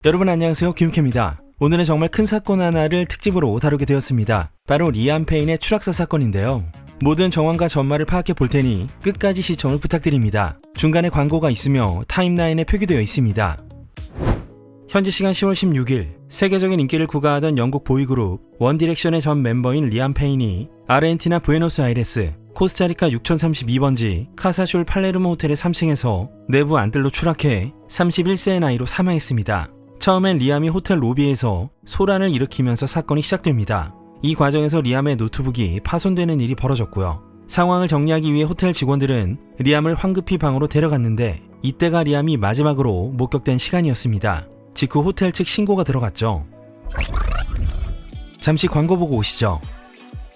여러분 안녕하세요, 김캠입니다. 오늘은 정말 큰 사건 하나를 특집으로 다루게 되었습니다. 바로 리암 페인의 추락사 사건인데요. 모든 정황과 전말을 파악해 볼 테니 끝까지 시청을 부탁드립니다. 중간에 광고가 있으며 타임라인에 표기되어 있습니다. 현지 시간 10월 16일 세계적인 인기를 구가하던 영국 보이그룹 원디렉션의 전 멤버인 리암 페인이 아르헨티나 부에노스아이레스 코스타리카 6032번지 카사슐 팔레르모 호텔의 3층에서 내부 안뜰로 추락해 31세의 나이로 사망했습니다. 처음엔 리암이 호텔 로비에서 소란을 일으키면서 사건이 시작됩니다. 이 과정에서 리암의 노트북이 파손되는 일이 벌어졌고요. 상황을 정리하기 위해 호텔 직원들은 리암을 황급히 방으로 데려갔는데 이때가 리암이 마지막으로 목격된 시간이었습니다. 직후 호텔 측 신고가 들어갔죠. 잠시 광고 보고 오시죠.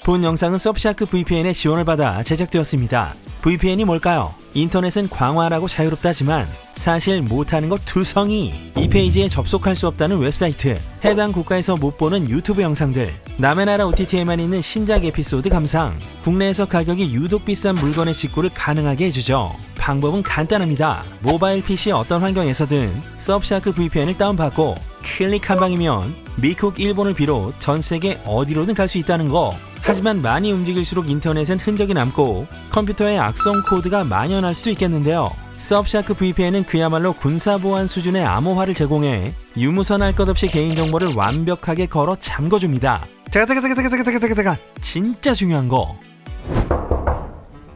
본 영상은 서브샤크 VPN의 지원을 받아 제작되었습니다. VPN이 뭘까요? 인터넷은 광활하고 자유롭다지만 사실 못하는 것 두성이. 이 페이지에 접속할 수 없다는 웹사이트, 해당 국가에서 못 보는 유튜브 영상들, 남의 나라 OTT에만 있는 신작 에피소드 감상, 국내에서 가격이 유독 비싼 물건의 직구를 가능하게 해주죠. 방법은 간단합니다. 모바일 PC 어떤 환경에서든 서브샤크 VPN을 다운받고 클릭 한 방이면 미국, 일본을 비롯 전 세계 어디로든 갈 수 있다는 거. 하지만 많이 움직일수록 인터넷엔 흔적이 남고 컴퓨터에 악성 코드가 만연할 수도 있겠는데요. 서브샤크 VPN은 그야말로 군사보안 수준의 암호화를 제공해 유무선 할 것 없이 개인정보를 완벽하게 걸어 잠궈줍니다. 자가 진짜 중요한 거.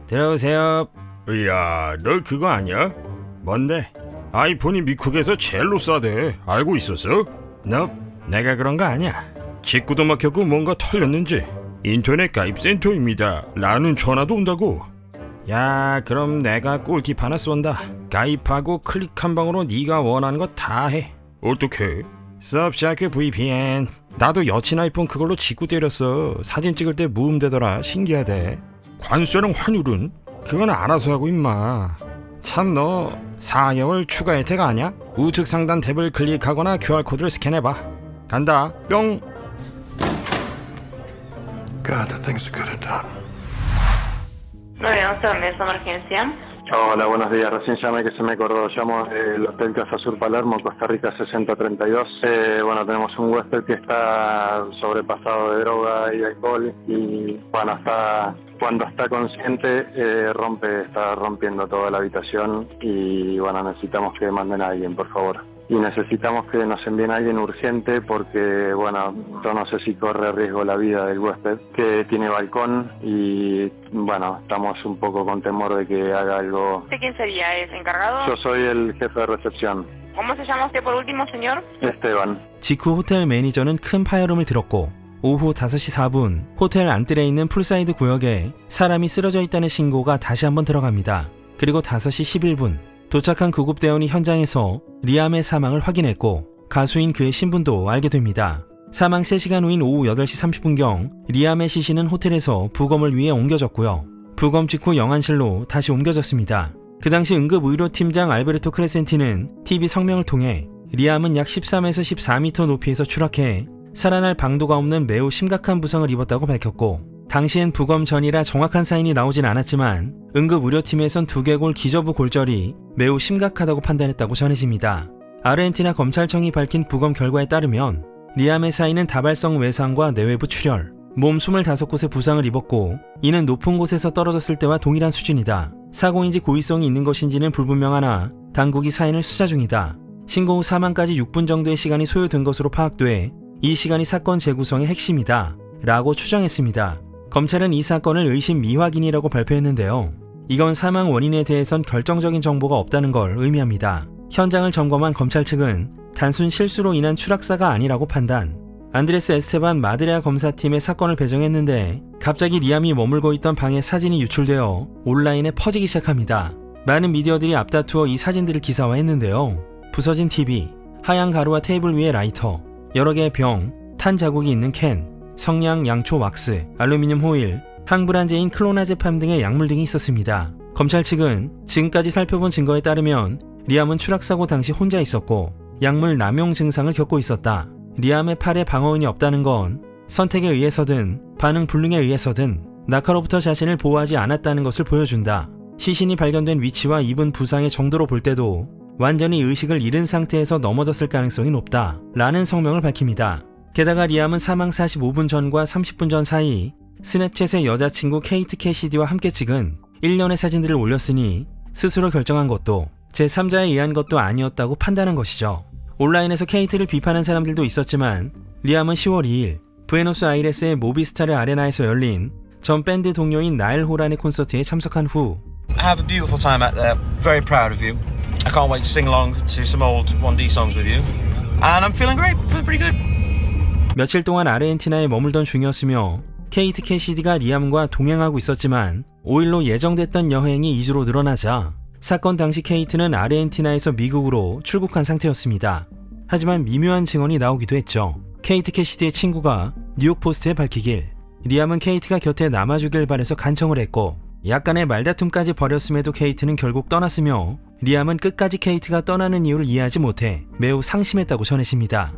들어오세요. 이야, 너 그거 아니야? 뭔데? 아이폰이 미국에서 제일로 싸대. 알고 있었어? 너 내가 그런 거 아니야. 직구도 막혔고 뭔가 털렸는지 인터넷 가입센터입니다 라는 전화도 온다고. 야, 그럼 내가 꿀팁 하나 쏜다. 가입하고 클릭 한 방으로 네가 원하는 거 다 해. 어떻게? 서브샤크 VPN. 나도 여친 아이폰 그걸로 직구 때렸어. 사진 찍을 때 무음되더라. 신기하대. 관세랑 환율은? 그건 알아서 하고 임마. 참, 너 4개월 추가 혜택 아냐? 우측 상단 탭을 클릭하거나 QR코드를 스캔해봐. 간다. 뿅. God, the things I could have done. 911, ¿es emergencia? Hola, buenos días. Recién llamé que se me acordó. Llamo del Hotel Casa Sur Palermo, Costa Rica 6032. Bueno, tenemos un huésped que está sobrepasado de droga y alcohol y cuando está consciente está rompiendo toda la habitación y bueno, necesitamos que manden a alguien, por favor. Y necesitamos que nos envíen a alguien urgente porque, bueno, yo no sé si corre riesgo la vida del huésped, que tiene balcón y, bueno, estamos un poco con temor de que haga algo. ¿Usted quién sería? ¿Es encargado? Yo soy el jefe de recepción. ¿Cómo se llama usted por último, señor? Esteban. 직후 호텔 매니저는 큰 파열음을 들었고 오후 5시 4분 호텔 안뜰에 있는 풀사이드 구역에 사람이 쓰러져 있다는 신고가 다시 한번 들어갑니다. 그리고 5시 11분 도착한 구급대원이 현장에서 리암의 사망을 확인했고 가수인 그의 신분도 알게 됩니다. 사망 3시간 후인 오후 8시 30분경 리암의 시신은 호텔에서 부검을 위해 옮겨졌고요. 부검 직후 영안실로 다시 옮겨졌습니다. 그 당시 응급의료팀장 알베르토 크레센티는 TV 성명을 통해 리암은 약 13에서 14m 높이에서 추락해 살아날 방도가 없는 매우 심각한 부상을 입었다고 밝혔고 당시엔 부검 전이라 정확한 사인이 나오진 않았지만 응급의료팀에선 두개골 기저부 골절이 매우 심각하다고 판단했다고 전해집니다. 아르헨티나 검찰청이 밝힌 부검 결과에 따르면 리암의 사인은 다발성 외상과 내외부 출혈, 몸 25곳에 부상을 입었고 이는 높은 곳에서 떨어졌을 때와 동일한 수준이다. 사고인지 고의성이 있는 것인지는 불분명하나 당국이 사인을 수사 중이다. 신고 후 사망까지 6분 정도의 시간이 소요된 것으로 파악돼 이 시간이 사건 재구성의 핵심이다 라고 추정했습니다. 검찰은 이 사건을 의심 미확인이라고 발표했는데요. 이건 사망 원인에 대해선 결정적인 정보가 없다는 걸 의미합니다. 현장을 점검한 검찰 측은 단순 실수로 인한 추락사가 아니라고 판단. 안드레스 에스테반 마드레아 검사팀의 사건을 배정했는데 갑자기 리암이 머물고 있던 방의 사진이 유출되어 온라인에 퍼지기 시작합니다. 많은 미디어들이 앞다투어 이 사진들을 기사화했는데요. 부서진 TV, 하얀 가루와 테이블 위에 라이터, 여러 개의 병, 탄 자국이 있는 캔, 성냥, 양초, 왁스, 알루미늄 호일, 항불안제인 클로나제팜 등의 약물 등이 있었습니다. 검찰 측은 지금까지 살펴본 증거에 따르면 리암은 추락사고 당시 혼자 있었고 약물 남용 증상을 겪고 있었다. 리암의 팔에 방어운이 없다는 건 선택에 의해서든 반응 불능에 의해서든 낙하로부터 자신을 보호하지 않았다는 것을 보여준다. 시신이 발견된 위치와 입은 부상의 정도로 볼 때도 완전히 의식을 잃은 상태에서 넘어졌을 가능성이 높다 라는 성명을 밝힙니다. 게다가 리암은 사망 45분 전과 30분 전 사이 스냅챗에 여자친구 케이트 캐시디와 함께 찍은 일련의 사진들을 올렸으니 스스로 결정한 것도 제3자에 의한 것도 아니었다고 판단한 것이죠. 온라인에서 케이트를 비판한 사람들도 있었지만 리암은 10월 2일 부에노스아이레스의 모비스타르 아레나에서 열린 전 밴드 동료인 나일 호란의 콘서트에 참석한 후 I have a beautiful time out there. Very proud of you. I can't wait to sing along to some old 1D songs with you. And I'm feeling great. Feeling pretty good. 며칠 동안 아르헨티나에 머물던 중이었으며 케이트 캐시디가 리암과 동행하고 있었지만 5일로 예정됐던 여행이 2주로 늘어나자 사건 당시 케이트는 아르헨티나에서 미국으로 출국한 상태였습니다. 하지만 미묘한 증언이 나오기도 했죠. 케이트 캐시디의 친구가 뉴욕포스트에 밝히길 리암은 케이트가 곁에 남아주길 바래서 간청을 했고 약간의 말다툼까지 벌였음에도 케이트는 결국 떠났으며 리암은 끝까지 케이트가 떠나는 이유를 이해하지 못해 매우 상심했다고 전해집니다.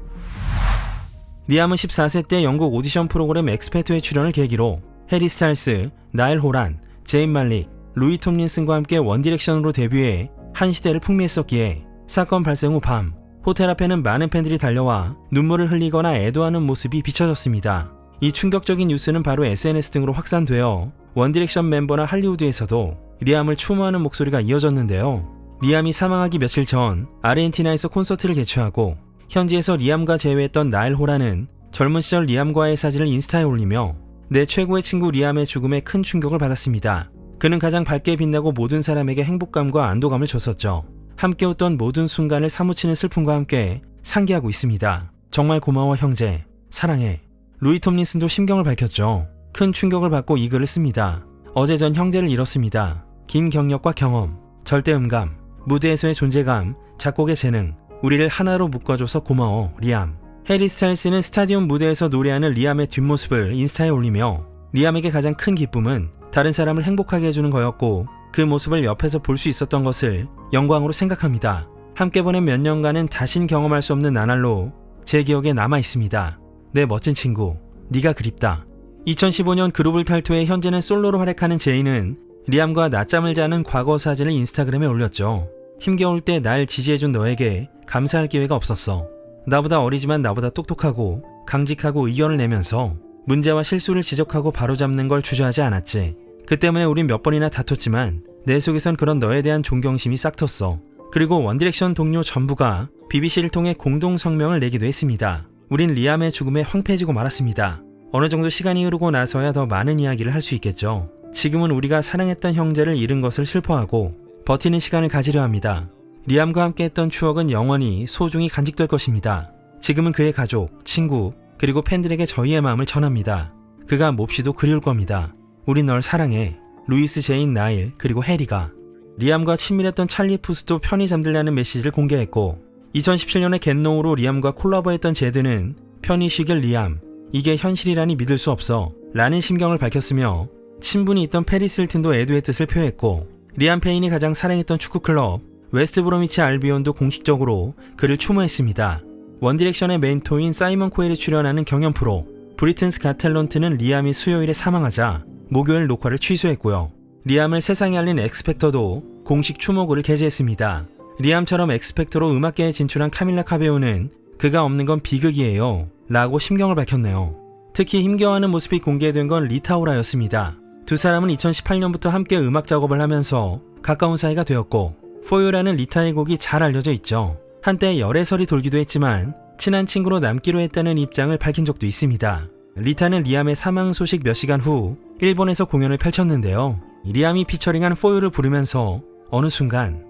리암은 14세 때 영국 오디션 프로그램 엑스팩터에 출연을 계기로 해리 스타일스, 나일 호란, 제인 말릭, 루이 톰린슨과 함께 원디렉션으로 데뷔해 한 시대를 풍미했었기에 사건 발생 후 밤 호텔 앞에는 많은 팬들이 달려와 눈물을 흘리거나 애도하는 모습이 비춰졌습니다. 이 충격적인 뉴스는 바로 SNS 등으로 확산되어 원디렉션 멤버나 할리우드에서도 리암을 추모하는 목소리가 이어졌는데요. 리암이 사망하기 며칠 전 아르헨티나에서 콘서트를 개최하고 현지에서 리암과 재회했던 나일 호란은 젊은 시절 리암과의 사진을 인스타에 올리며 내 최고의 친구 리암의 죽음에 큰 충격을 받았습니다. 그는 가장 밝게 빛나고 모든 사람에게 행복감과 안도감을 줬었죠. 함께 웃던 모든 순간을 사무치는 슬픔과 함께 상기하고 있습니다. 정말 고마워 형제. 사랑해. 루이 톰린슨도 심경을 밝혔죠. 큰 충격을 받고 이 글을 씁니다. 어제 전 형제를 잃었습니다. 긴 경력과 경험, 절대음감, 무대에서의 존재감, 작곡의 재능, 우리를 하나로 묶어줘서 고마워 리암. 해리 스타일스는 스타디움 무대에서 노래하는 리암의 뒷모습을 인스타에 올리며 리암에게 가장 큰 기쁨은 다른 사람을 행복하게 해주는 거였고 그 모습을 옆에서 볼 수 있었던 것을 영광으로 생각합니다. 함께 보낸 몇 년간은 다신 경험할 수 없는 나날로 제 기억에 남아 있습니다. 내 멋진 친구, 네가 그립다. 2015년 그룹을 탈퇴해 현재는 솔로로 활약하는 제이는 리암과 낮잠을 자는 과거 사진을 인스타그램에 올렸죠. 힘겨울 때 날 지지해준 너에게 감사할 기회가 없었어. 나보다 어리지만 나보다 똑똑하고 강직하고 의견을 내면서 문제와 실수를 지적하고 바로잡는 걸 주저하지 않았지. 그 때문에 우린 몇 번이나 다퉜지만 내 속에선 그런 너에 대한 존경심이 싹 텄어. 그리고 원디렉션 동료 전부가 BBC를 통해 공동 성명을 내기도 했습니다. 우린 리암의 죽음에 황폐해지고 말았습니다. 어느 정도 시간이 흐르고 나서야 더 많은 이야기를 할 수 있겠죠. 지금은 우리가 사랑했던 형제를 잃은 것을 슬퍼하고 버티는 시간을 가지려 합니다. 리암과 함께 했던 추억은 영원히 소중히 간직될 것입니다. 지금은 그의 가족, 친구, 그리고 팬들에게 저희의 마음을 전합니다. 그가 몹시도 그리울 겁니다. 우린 널 사랑해. 루이스, 제인, 나일, 그리고 해리가. 리암과 친밀했던 찰리 푸스도 편히 잠들라는 메시지를 공개했고 2017년에 겟노우로 리암과 콜라보했던 제드는 편히 쉬길 리암, 이게 현실이라니 믿을 수 없어 라는 심경을 밝혔으며 친분이 있던 페리스 힐튼도 애도의 뜻을 표했고 리암 페인이 가장 사랑했던 축구클럽 웨스트 브로미치 알비온도 공식적으로 그를 추모했습니다. 원디렉션의 멘토인 사이먼 코엘이 출연하는 경연 프로 브리튼스 갓 탤런트는 리암이 수요일에 사망하자 목요일 녹화를 취소했고요. 리암을 세상에 알린 엑스팩터도 공식 추모글을 게재했습니다. 리암처럼 엑스팩터로 음악계에 진출한 카밀라 카베오는 그가 없는 건 비극이에요 라고 심경을 밝혔네요. 특히 힘겨워하는 모습이 공개된 건 리타 오라였습니다. 두 사람은 2018년부터 함께 음악 작업을 하면서 가까운 사이가 되었고 포유라는 리타의 곡이 잘 알려져 있죠. 한때 열애설이 돌기도 했지만 친한 친구로 남기로 했다는 입장을 밝힌 적도 있습니다. 리타는 리암의 사망 소식 몇 시간 후 일본에서 공연을 펼쳤는데요. 리암이 피처링한 포유를 부르면서 어느 순간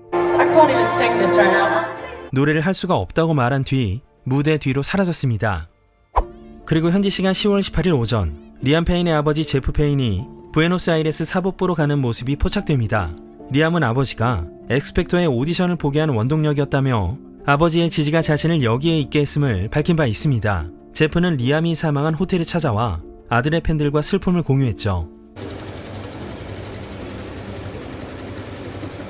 노래를 할 수가 없다고 말한 뒤 무대 뒤로 사라졌습니다. 그리고 현지 시간 10월 18일 오전 리암 페인의 아버지 제프 페인이 부에노스아이레스 사법부로 가는 모습이 포착됩니다. 리암은 아버지가 엑스팩터의 오디션을 보게 한 원동력이었다며 아버지의 지지가 자신을 여기에 있게 했음을 밝힌 바 있습니다. 제프는 리암이 사망한 호텔에 찾아와 아들의 팬들과 슬픔을 공유했죠.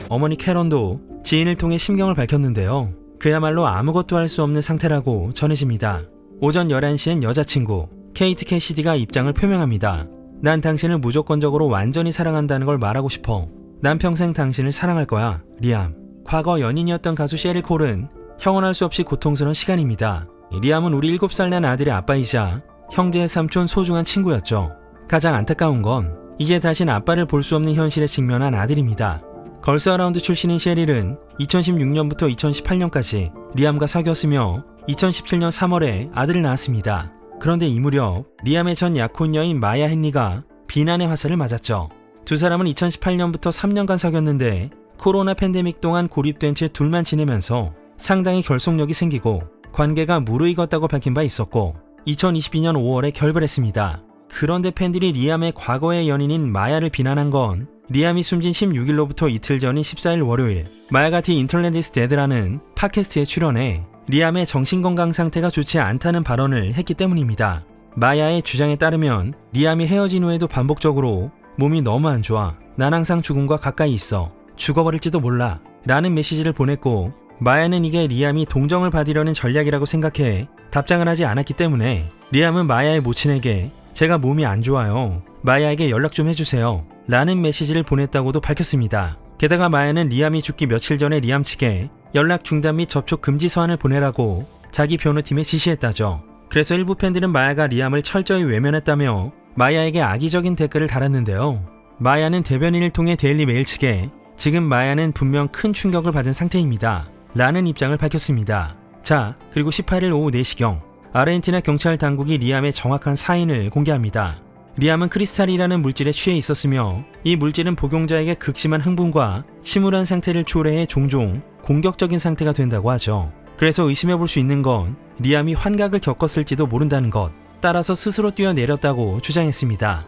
어머니 캐런도 지인을 통해 심경을 밝혔는데요. 그야말로 아무것도 할 수 없는 상태라고 전해집니다. 오전 11시엔 여자친구 케이트 캐시디가 입장을 표명합니다. 난 당신을 무조건적으로 완전히 사랑한다는 걸 말하고 싶어. 난 평생 당신을 사랑할 거야, 리암. 과거 연인이었던 가수 셰릴 콜은 형언할 수 없이 고통스러운 시간입니다. 리암은 우리 7살 난 아들의 아빠이자 형제 삼촌 소중한 친구였죠. 가장 안타까운 건 이제 다신 아빠를 볼 수 없는 현실에 직면한 아들입니다. 걸스 어라운드 출신인 셰릴은 2016년부터 2018년까지 리암과 사귀었으며 2017년 3월에 아들을 낳았습니다. 그런데 이 무렵 리암의 전 약혼녀인 마야 헨리가 비난의 화살을 맞았죠. 두 사람은 2018년부터 3년간 사귀었는데 코로나 팬데믹 동안 고립된 채 둘만 지내면서 상당히 결속력이 생기고 관계가 무르익었다고 밝힌 바 있었고 2022년 5월에 결별했습니다. 그런데 팬들이 리암의 과거의 연인인 마야를 비난한 건 리암이 숨진 16일로부터 이틀 전인 14일 월요일 마야가 디 인터넷 이즈 데드라는 팟캐스트에 출연해 리암의 정신건강 상태가 좋지 않다는 발언을 했기 때문입니다. 마야의 주장에 따르면 리암이 헤어진 후에도 반복적으로 몸이 너무 안 좋아, 난 항상 죽음과 가까이 있어, 죽어버릴지도 몰라 라는 메시지를 보냈고 마야는 이게 리암이 동정을 받으려는 전략이라고 생각해 답장을 하지 않았기 때문에 리암은 마야의 모친에게 제가 몸이 안 좋아요, 마야에게 연락 좀 해주세요 라는 메시지를 보냈다고도 밝혔습니다. 게다가 마야는 리암이 죽기 며칠 전에 리암 측에 연락 중단 및 접촉 금지 서한을 보내라고 자기 변호팀에 지시했다죠. 그래서 일부 팬들은 마야가 리암을 철저히 외면했다며 마야에게 악의적인 댓글을 달았는데요. 마야는 대변인을 통해 데일리 메일 측에 지금 마야는 분명 큰 충격을 받은 상태입니다 라는 입장을 밝혔습니다. 자, 그리고 18일 오후 4시경 아르헨티나 경찰 당국이 리암의 정확한 사인을 공개합니다. 리암은 크리스탈이라는 물질에 취해 있었으며 이 물질은 복용자에게 극심한 흥분과 침울한 상태를 초래해 종종 공격적인 상태가 된다고 하죠. 그래서 의심해볼 수 있는 건 리암이 환각을 겪었을지도 모른다는 것, 따라서 스스로 뛰어내렸다고 주장했습니다.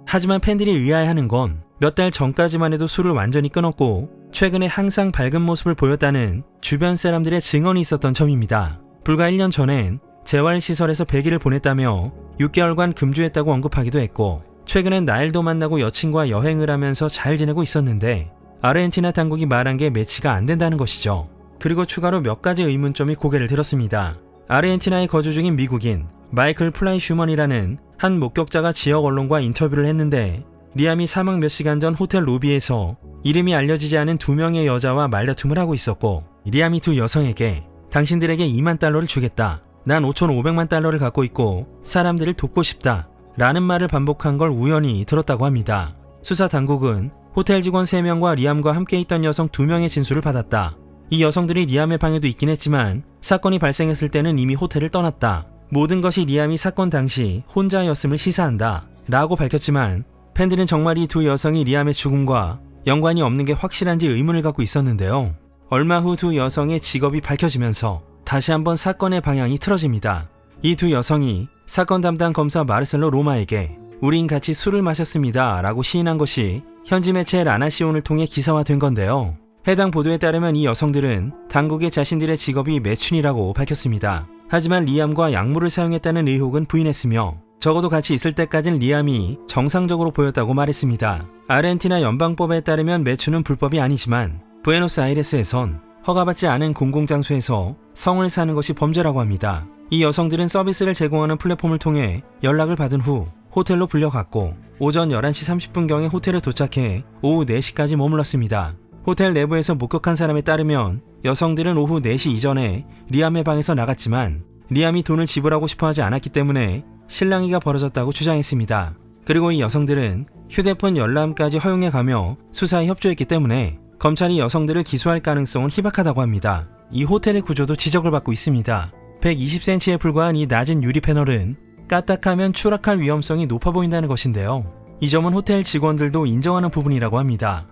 하지만 팬들이 의아해하는 건 몇 달 전까지만 해도 술을 완전히 끊었고 최근에 항상 밝은 모습을 보였다는 주변 사람들의 증언이 있었던 점입니다. 불과 1년 전엔 재활시설에서 100일을 보냈다며 6개월간 금주했다고 언급하기도 했고 최근엔 나일도 만나고 여친과 여행을 하면서 잘 지내고 있었는데 아르헨티나 당국이 말한 게 매치가 안 된다는 것이죠. 그리고 추가로 몇 가지 의문점이 고개를 들었습니다. 아르헨티나에 거주 중인 미국인 마이클 플라이슈먼이라는 한 목격자가 지역 언론과 인터뷰를 했는데 리암이 사망 몇 시간 전 호텔 로비에서 이름이 알려지지 않은 2명의 여자와 말다툼을 하고 있었고 리암이 두 여성에게 당신들에게 2만 달러를 주겠다, 난 5,500만 달러를 갖고 있고 사람들을 돕고 싶다 라는 말을 반복한 걸 우연히 들었다고 합니다. 수사 당국은 호텔 직원 3명과 리암과 함께 있던 여성 2명의 진술을 받았다. 이 여성들이 리암의 방에도 있긴 했지만 사건이 발생했을 때는 이미 호텔을 떠났다. 모든 것이 리암이 사건 당시 혼자였음을 시사한다 라고 밝혔지만 팬들은 정말 이 두 여성이 리암의 죽음과 연관이 없는 게 확실한지 의문을 갖고 있었는데요. 얼마 후 두 여성의 직업이 밝혀지면서 다시 한번 사건의 방향이 틀어집니다. 이 두 여성이 사건 담당 검사 마르셀로 로마에게 우린 같이 술을 마셨습니다 라고 시인한 것이 현지 매체 라나시온을 통해 기사화된 건데요. 해당 보도에 따르면 이 여성들은 당국의 자신들의 직업이 매춘이라고 밝혔습니다. 하지만 리암과 약물을 사용했다는 의혹은 부인했으며 적어도 같이 있을 때까진 리암이 정상적으로 보였다고 말했습니다. 아르헨티나 연방법에 따르면 매춘은 불법이 아니지만 부에노스아이레스에선 허가받지 않은 공공장소에서 성을 사는 것이 범죄라고 합니다. 이 여성들은 서비스를 제공하는 플랫폼을 통해 연락을 받은 후 호텔로 불려갔고 오전 11시 30분경에 호텔에 도착해 오후 4시까지 머물렀습니다. 호텔 내부에서 목격한 사람에 따르면 여성들은 오후 4시 이전에 리암의 방에서 나갔지만 리암이 돈을 지불하고 싶어 하지 않았기 때문에 실랑이가 벌어졌다고 주장했습니다. 그리고 이 여성들은 휴대폰 열람까지 허용해가며 수사에 협조했기 때문에 검찰이 여성들을 기소할 가능성은 희박하다고 합니다. 이 호텔의 구조도 지적을 받고 있습니다. 120cm에 불과한 이 낮은 유리 패널은 까딱하면 추락할 위험성이 높아 보인다는 것인데요. 이 점은 호텔 직원들도 인정하는 부분이라고 합니다.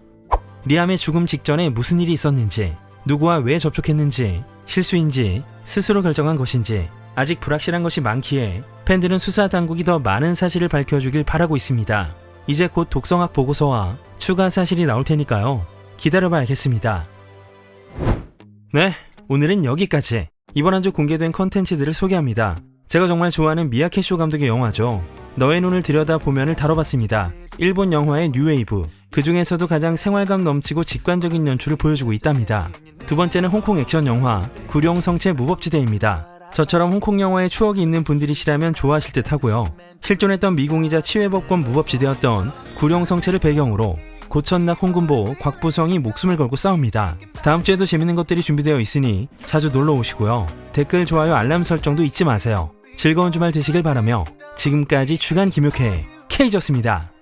리암의 죽음 직전에 무슨 일이 있었는지, 누구와 왜 접촉했는지, 실수인지, 스스로 결정한 것인지 아직 불확실한 것이 많기에 팬들은 수사 당국이 더 많은 사실을 밝혀주길 바라고 있습니다. 이제 곧 독성학 보고서와 추가 사실이 나올 테니까요. 기다려봐야겠습니다. 네, 오늘은 여기까지. 이번 한 주 공개된 컨텐츠들을 소개합니다. 제가 정말 좋아하는 미야케쇼 감독의 영화죠. 너의 눈을 들여다보면을 다뤄봤습니다. 일본 영화의 뉴웨이브, 그 중에서도 가장 생활감 넘치고 직관적인 연출을 보여주고 있답니다. 두 번째는 홍콩 액션 영화 구룡성체 무법지대입니다. 저처럼 홍콩 영화에 추억이 있는 분들이시라면 좋아하실 듯 하고요. 실존했던 미궁이자 치외법권 무법지대였던 구룡성체를 배경으로 고천낙, 홍금보, 곽부성이 목숨을 걸고 싸웁니다. 다음 주에도 재밌는 것들이 준비되어 있으니 자주 놀러 오시고요. 댓글, 좋아요, 알람 설정도 잊지 마세요. 즐거운 주말 되시길 바라며 지금까지 주간 김용혜의 K졌습니다.